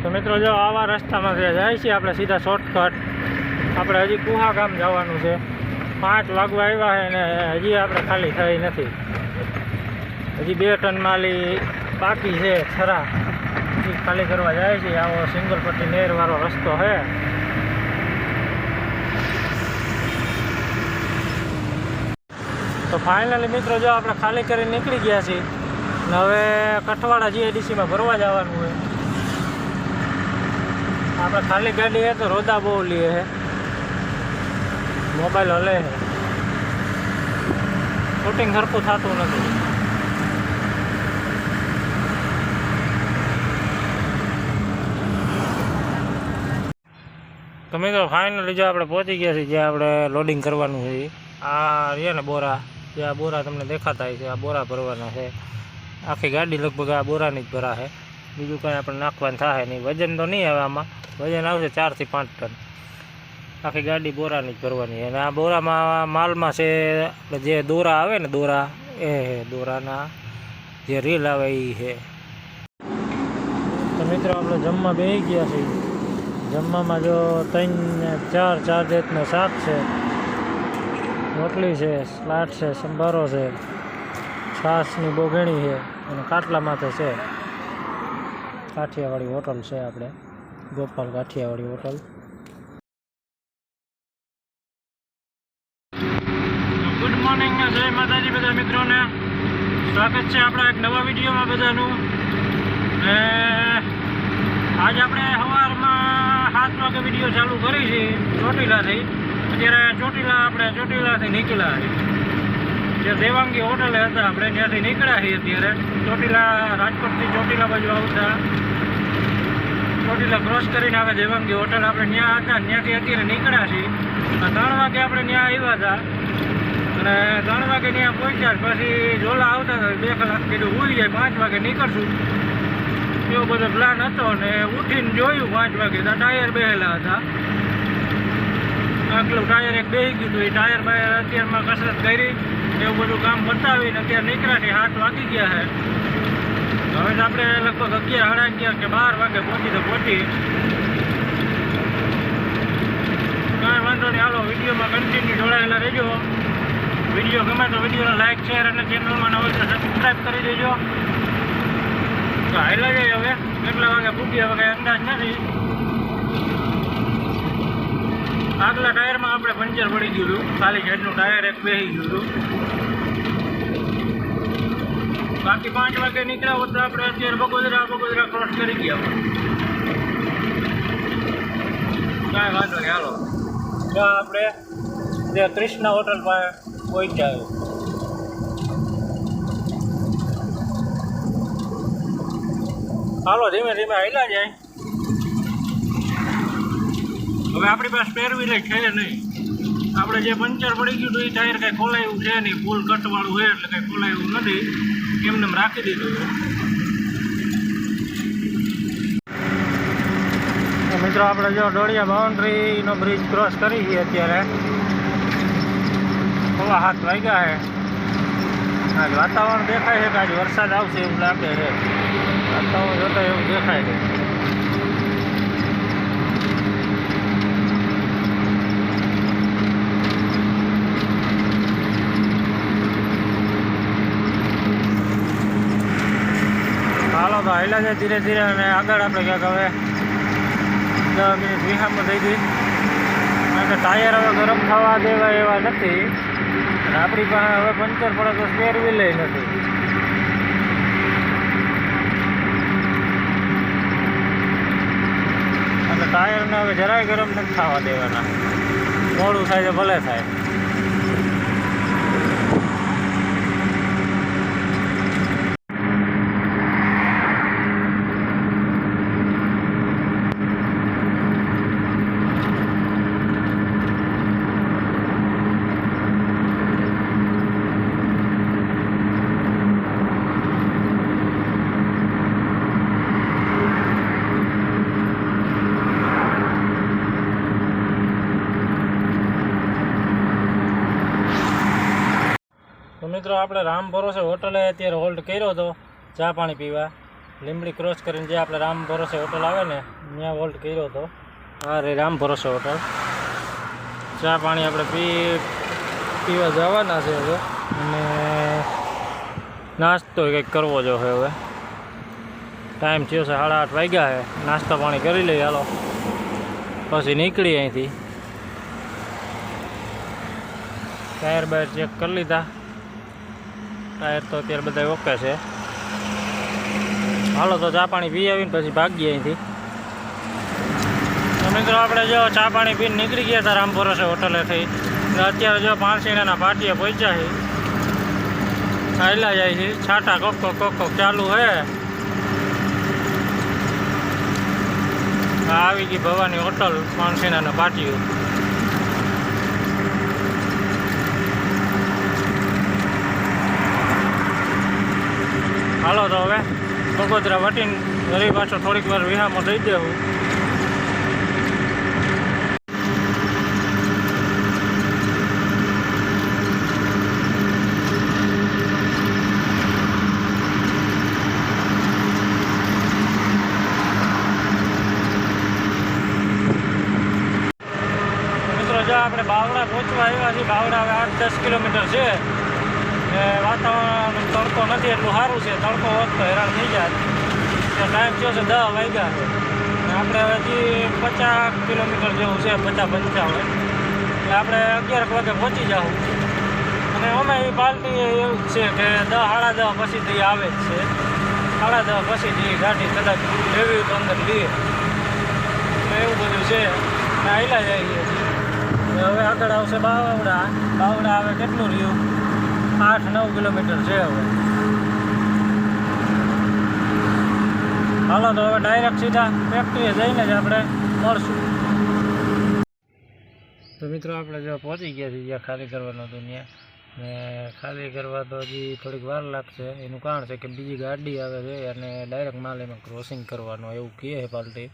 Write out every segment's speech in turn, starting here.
તો મિત્રો જો આવા રસ્તામાં જાય છે આપણે સીધા શોર્ટકટ. આપણે હજી કુહા ગામ જવાનું છે. 5 વાગવા આવ્યા છે અને હજી આપણે ખાલી થઈ નથી. હજી 2 ટન માલી બાકી છે ખરા એ ખાલી કરવા જાય છે. આવો સિંગલ પટ્ટી નહેરવાળો રસ્તો છે. તો ફાઇનલી મિત્રો જો આપણે ખાલી કરીને નીકળી ગયા છીએ ને હવે કઠવાડા જીઆઈડીસીમાં ભરવા જવાનું હોય. આપણે ખાલી ગાડી હે તો રોદા બહુ લે છે, મોબાઈલ હલે છે, શૂટિંગ સરખું થતું નથી. તો મિત્રો ફાઇનલી જો આપણે પહોંચી ગયા છીએ જ્યાં આપણે લોડિંગ કરવાનું છે. આ રહ્યા ને બોરા, જે આ બોરા તમને દેખાતા હોય છે, આ બોરા ભરવાના છે. આખી ગાડી લગભગ આ બોરાની જ ભરા છે, બીજું કંઈ આપણે નાખવાનું થાય નહીં. વજન તો નહીં આવે, આમાં વજન આવશે 4 થી 5 ટન. આખી ગાડી બોરાની જ ભરવાની. અને આ બોરામાં માલમાં છે જે દોરા આવે ને, દોરા એ દોરાના જે રીલ આવે એ છે. તો મિત્રો આપણે જમવા બેસી ગયા છીએ. જમવામાં જો 3-4 જાતના શાક છે, રોટલી છે, સલાડ છે, સંભારો છે, છાશની બોગણી છે અને કાટલા માથે છે. કાઠિયાવાડી હોટલ છે, આપણે Gopal Kathiawadi hotel. Good morning ને જય માતાજી બધા મિત્રોને. સ્વાગત છે આપણા એક નવા વિડીયોમાં બધાનું. આજ આપણે સવારમાં 7 વાગે વિડીયો ચાલુ કરી છે ચોટીલાથી. અત્યારે ચોટીલાથી નીકળ્યા છીએ. જે દેવાંગી હોટલે હતા આપણે ત્યાંથી નીકળ્યા છીએ. અત્યારે ચોટીલા, રાજકોટથી ચોટીલા બાજુ આવતા ચોટીલા ક્રોસ કરીને આવે દેવાંગી હોટલ. આપણે ત્યાં હતા, ત્યાંથી અત્યારે નીકળ્યા છીએ. 3 વાગે આપણે ત્યાં આવ્યા હતા અને 3 વાગે ત્યાં પહોંચ્યા. પછી ઝોલા આવતા હતા, 2 કલાક કીધું ઉઈ જાય, 5 વાગે નીકળશું એવો બધો પ્લાન હતો. અને ઉઠીને જોયું 5 વાગે તો ટાયર બેહેલા હતા. આટલું ટાયર એક બેસી ગયું હતું. એ ટાયર બાયર અત્યારમાં કસરત કરી, એવું બધું કામ બતાવીને અત્યારે નીકળ્યા. 7 વાગી ગયા છે. હવે તો આપણે લગભગ 11, સાડા 11 કે 12 વાગે પહોંચી કાંઈ વાંધો નહીં. હાલો વિડીયોમાં કન્ટિન્યુ જોડાયેલા રહેજો. વિડીયો ગમે તો વિડીયોને લાઇક, શેર અને ચેનલમાં નવો તો સબસ્ક્રાઈબ કરી દેજો. તો હાઈલા જાય. હવે કેટલા વાગે પૂગ્યા હવે કંઈ અંદાજ નથી. આગલા ટાયરમાં આપણે પંચર પડી ગયું હતું. ખાલી સાઈડનું ટાયર એક બેસી ગયું હતું. બાકી 5 વાગે નીકળ્યા હોત તો આપણે અત્યારે બગોદરા ક્રોસ કરી ગયા હોત. કાંઈ વાંધો નહીં. હાલો ત્યાં આપણે જે કૃષ્ણા હોટલ પાસે પહોંચ્યા. હાલો ધીમે ધીમે હાલ્યા જાય. હવે આપણી પાસે સ્પેર વ્હીલ છે નહીં. આપણે જે પંચર પડી ગયું હતું એ ટાયર કંઈ ખોલાયું છે નહીં. ફૂલ કટવાળું છે એટલે કંઈ ખોલાયું નથી. એમને રાખી દીધું છે. મિત્રો આપણે જો ડોળિયા બાઉન્ડ્રીનો બ્રિજ ક્રોસ કરી છીએ. અત્યારે 7:15 વાગ્યા છે. આજ વાતાવરણ દેખાય છે કે આજ વરસાદ આવશે એવું લાગે છે. વાતાવરણ જોતા એવું દેખાય છે. હાલો તો હાલ્યા જાય ધીરે ધીરે. અને આગળ આપણે ક્યાંક હવે 10 મિનિટ વિહામમાં થઈ ગઈ. કારણ કે ટાયર હવે ગરમ થવા દેવા એવા નથી. અને આપણી પાસે હવે પંચર પડે તો સ્પેર વ્હીલ નથી. એટલે ટાયરને હવે જરાય ગરમ નથી થવા દેવાના. મોડું થાય તો ભલે થાય. તો મિત્રો આપણે રામ ભરોસે હોટલે અત્યારે હોલ્ડ કર્યો હતો ચા પાણી પીવા. લીંબડી ક્રોસ કરીને જે આપણે રામ ભરોસે હોટલ આવે ને ત્યાં વોલ્ટ કર્યો હતો. હા રે રામ ભરોસે હોટલ. ચા પાણી આપણે પીવા જવાના છે હવે, અને નાસ્તો કંઈક કરવો જો હવે. ટાઈમ થયો છે 8:30 વાગ્યા છે. નાસ્તો પાણી કરી લઈએ હાલો, પછી નીકળી અહીંથી. ટાયર બાયર ચેક કરી લીધા, ટાયર તો અત્યારે બધા ઓકે છે. હાલો તો ચા પાણી પી આવીને પછી ભાગીએ અહીંથી. તો મિત્રો આપણે જો ચા પાણી પીને નીકળી ગયા હતા રામ ભરોસે હોટલેથી. અત્યારે જો પાણસીણાના પાટીએ પહોંચ્યા છે. ચાલ્યા જાય છે, છાટા કોક ચાલુ હે. આવી ગઈ ભવાની હોટલ પાણસીણાના પાટીઓ. હાલો તો હવે બગોદરા વટીને ઘરે પાછો થોડીક વાર વિહામો દઈ દેવું. મિત્રો જો આપણે બાવડા પહોંચવા આવ્યા છીએ. બાવડા હવે 8-10 કિલોમીટર છે. વાતાવરણ તડકો નથી એટલું સારું છે. તડકો હોત તો હેરાન થઈ જાય. ટાઈમ થયો છે 10 વાગ્યા છે. આપણે હજી 50 કિલોમીટર જેવું છે, 50-55. એટલે આપણે 11 વાગે પહોંચી જાઉં. અને અમે એવી પાર્ટી એવું જ છે કે 10-10:30 પછીથી આવે જ છે. 10:30 પછીથી ગાડી કદાચ લેવી તો અંદર લઈએ, એવું બધું છે. હાલ્યા જઈએ છીએ. હવે આગળ આવશે બાવડા. બાવડા આવે કેટલું રહ્યું? 8-9 કિલોમીટર છે હવે. હાલો તો હવે ડાયરેક્ટ સીધા ફેક્ટરીએ જઈને જ આપણે મળશું. તો મિત્રો આપણે જો પહોંચી ગયા છીએ જ્યાં ખાલી કરવાનું હતું ત્યાં. ને ખાલી કરવા તો હજી થોડીક વાર લાગશે. એનું કારણ છે કે બીજી ગાડી આવે છે અને ડાયરેક્ટ માલ એમાં ક્રોસિંગ કરવાનું એવું કહે છે પાર્ટી.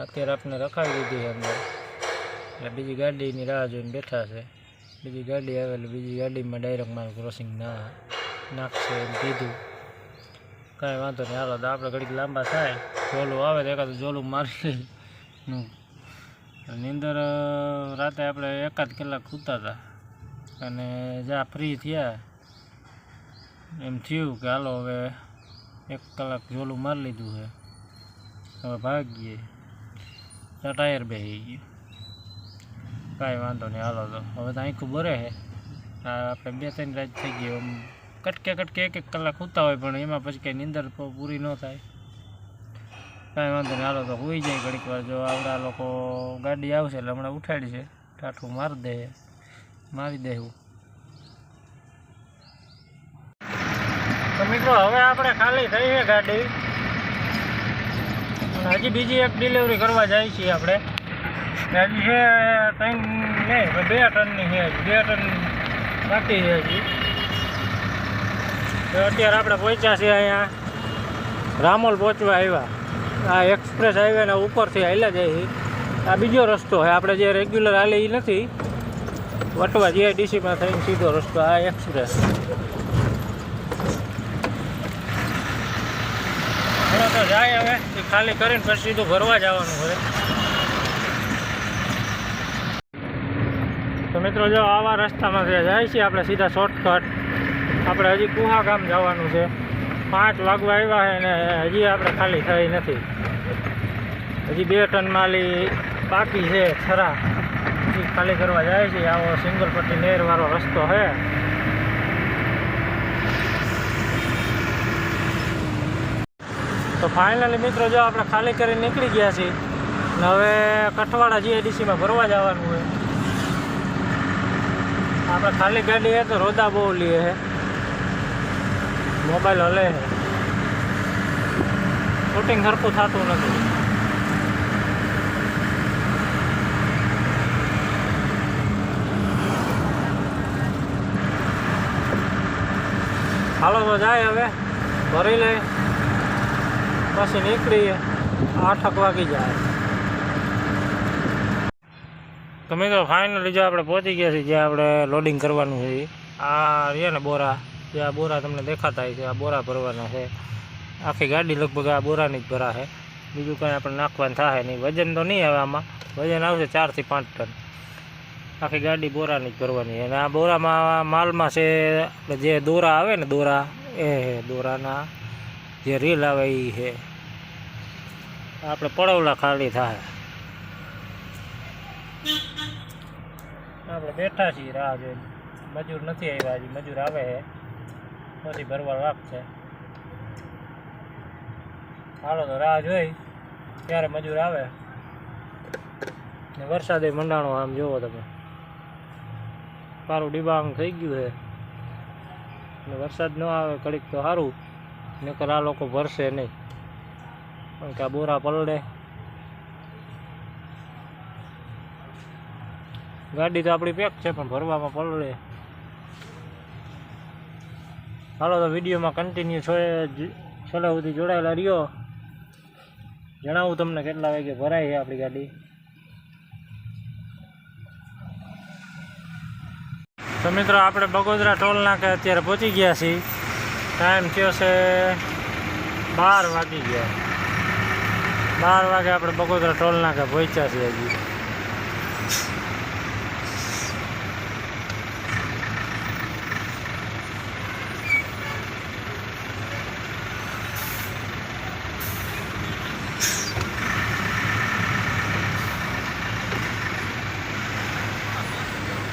અત્યારે આપણે રખાવી દીધી છે અંદર, એટલે બીજી ગાડીની રાહ જોઈને બેઠા છે. બીજી ગાડી આવે એટલે બીજી ગાડીમાં ડાયરેક્ટ માલ ક્રોસિંગ નાખશે એમ કીધું. કાંઈ વાંધો નહીં. હાલો તો આપણે ઘડીક લાંબા થાય, જોલું આવે તો એકાદ જોલું મારી નીંદર. રાતે આપણે 1 કલાક સૂતા હતા અને જ્યાં ફ્રી થયા એમ થયું કે હાલો હવે 1 કલાક જોલું મારી લીધું છે, હવે ભાગીએ. ટાયર બેસી ગયું. કાંઈ વાંધો નહીં. હાલો તો હવે તો આંખું બરે છે. આપણે 2-3 રાત થઈ ગઈ. આમ કટકે 1-1 કલાક સૂતા હોય પણ એમાં પછી કંઈ નીંદર પૂરી ન થાય. કાંઈ વાંધો નહીં. હાલો તો હોઈ જાય ઘડીક વાર. જો આવડા લોકો ગાડી આવશે એટલે હમણાં ઉઠાડી છે, ટાઠું મારી દેવું. તો મિત્રો હવે આપણે ખાલી થઈ છે ગાડી, અને હજી બીજી એક ડિલિવરી કરવા જાય છીએ આપણે. હજી છે 3 નહીં 2 ટનની છે. 2 ટન બાકી છે હજી. તો અત્યારે આપણે પહોંચ્યા છીએ અહીંયા રામોલ પહોંચવા આવ્યા. આ એક્સપ્રેસ હાઈવેના ઉપરથી હાલ્યા જાય છે. આ બીજો રસ્તો છે, આપણે જે રેગ્યુલર હાલે એ નથી. વટવા જીઆઈડીસીમાં થઈને સીધો રસ્તો આ એક્સપ્રેસ. તો જાય હવે ખાલી કરીને પછી સીધું ભરવા જવાનું હવે. તો મિત્રો જો આવા રસ્તામાં જાય છે આપણે સીધા શોર્ટકટ. આપણે હજી કુહા ગામ જવાનું છે. 5 વાગવા આવ્યા છે અને હજી આપણે ખાલી થઈ નથી. હજી 2 ટન માલી બાકી છે. થરા હજી ખાલી કરવા જાય છે. આવો સિંગલ પટ્ટી નહેરવાળો રસ્તો છે. તો ફાઇનલી મિત્રો જો આપણે ખાલી કરીને નીકળી ગયા છીએ. ને હવે કઠવાડા જીઆઈડીસીમાં ભરવા જવાનું હોય. આપણે ખાલી ગાડી છે તો રોદા બહુ લઈએ છે, મોબાઈલ હલે છે, શૂટિંગ સરખું થતું નથી. હાલો તો જાય હવે ભરી લઈ પછી નીકળીએ. 8 વાગી જાય. તો મિત્રો ફાઇનલી જો આપણે પહોંચી ગયા છીએ જ્યાં આપણે લોડિંગ કરવાનું છે. આ રહ્યા ને બોરા, જે આ બોરા તમને દેખાતા છે, આ બોરા ભરવાના છે. આખી ગાડી લગભગ આ બોરાની જ ભરા છે, બીજું કંઈ આપણે નાખવાનું થાય નહીં. વજન તો નહીં આવે આમાં, વજન આવશે 4 થી 5 ટન. આખી ગાડી બોરાની જ ભરવાની. અને આ બોરામાં માલમાં છે આપણે જે દોરા આવે ને દોરા, એ દોરાના જે રીલ આવે એ છે. આપણે પડવલા ખાલી થાય. આપણે બેઠા છીએ રાહ જોઈને. મજૂર નથી આવ્યા હજી, મજૂર આવે છે પછી ભરવા લાગશે. હાલો તો રાહ જોઈ ત્યારે મજૂર આવે. ને વરસાદે મંડાણો આમ જોવો તમે, સારું ડિબાંગ થઈ ગયું છે. ને વરસાદ ન આવે ઘડીક તો સારું, નકર આ લોકો ભરશે નહીં, કારણ કે આ બોરા પલળે. ગાડી તો આપણી પેક છે પણ ભરવામાં પલળે. હાલો તો વિડીયોમાં કન્ટિન્યુ છેલ્લા સુધી જોડાયેલા રહ્યો. જણાવું તમને કેટલા વાગે ભરાય છે આપણી ગાડી. તો મિત્રો આપણે બગોદરા ટોલ નાકે અત્યારે પહોંચી ગયા છીએ. ટાઈમ થયો છે 12 વાગી ગયા. 12 વાગે આપણે બગોદરા ટોલ નાકે પહોંચ્યા છીએ હજી.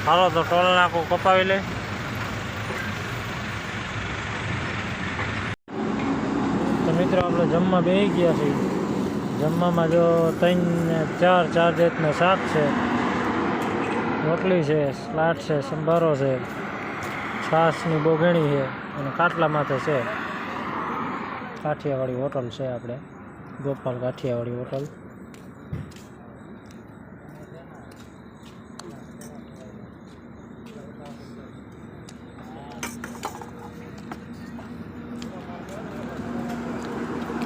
હાલો તો ટોલ નાકું કપાવી લે. તો મિત્રો આપણે જમવા બેસી ગયા છીએ. જમવામાં જો 3 ને 4 જાતનું શાક છે, રોટલી છે, સલાડ છે, સંભારો છે, છાશની બોઘણી છે અને ખાટલા માથે છે. કાઠિયાવાડી હોટલ છે, આપણે ગોપાલ કાઠિયાવાડી હોટલ.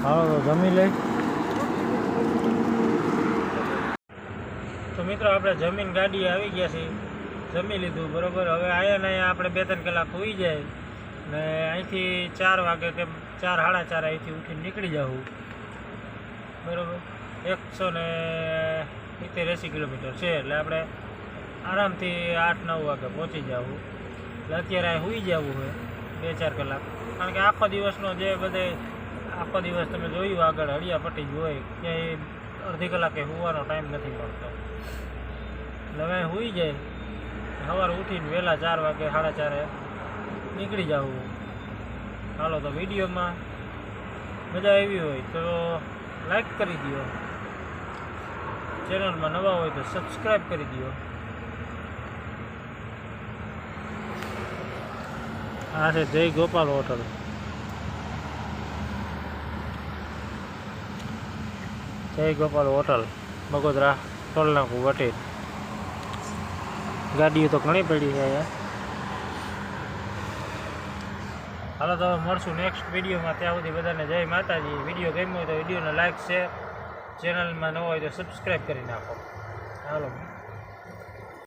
હાલો તો જમી લઈ. તો મિત્રો આપણે જમીન ગાડી આવી ગયા છીએ, જમી લીધું બરાબર. હવે આયા ને આપણે 2-3 કલાક હોઈ જાય ને અહીંથી 4 વાગે કે 4 સાડા 4 અહીંથી ઉઠીને નીકળી જાઉં બરાબર. 170-80 કિલોમીટર છે એટલે આપણે આરામથી 8-9 વાગે પહોંચી જવું. એટલે અત્યારે અહીં હોઈ જવું હોય 2-4 કલાક, કારણ કે આખો દિવસનો જે બધે આખો દિવસ તમે જોયું આગળ હળિયાપટ્ટી જ હોય, ક્યાંય અડધી કલાકે હોવાનો ટાઈમ નથી મળતો. એટલે હવે હોઈ જાય, સવારે ઉઠીને વહેલા 4 વાગે 4:30 નીકળી જવું. ચાલો તો વિડીયોમાં મજા આવી હોય તો લાઈક કરી દો, ચેનલમાં નવા હોય તો સબસ્ક્રાઈબ કરી દો. આ છે જય ગોપાલ હોટલ. જય ગોપાલ હોટલ, બગોદરા ટોલ નાકું વટી. ગાડીઓ તો ઘણી પડી છે અહીંયા. હાલો તો મળશું નેક્સ્ટ વિડીયોમાં. ત્યાં સુધી બધાને જય માતાજી. વિડીયો ગમ્યો હોય તો વિડીયોને લાઈક, શેર, ચેનલમાં ન હોય તો સબસ્ક્રાઈબ કરી નાખો. હાલો.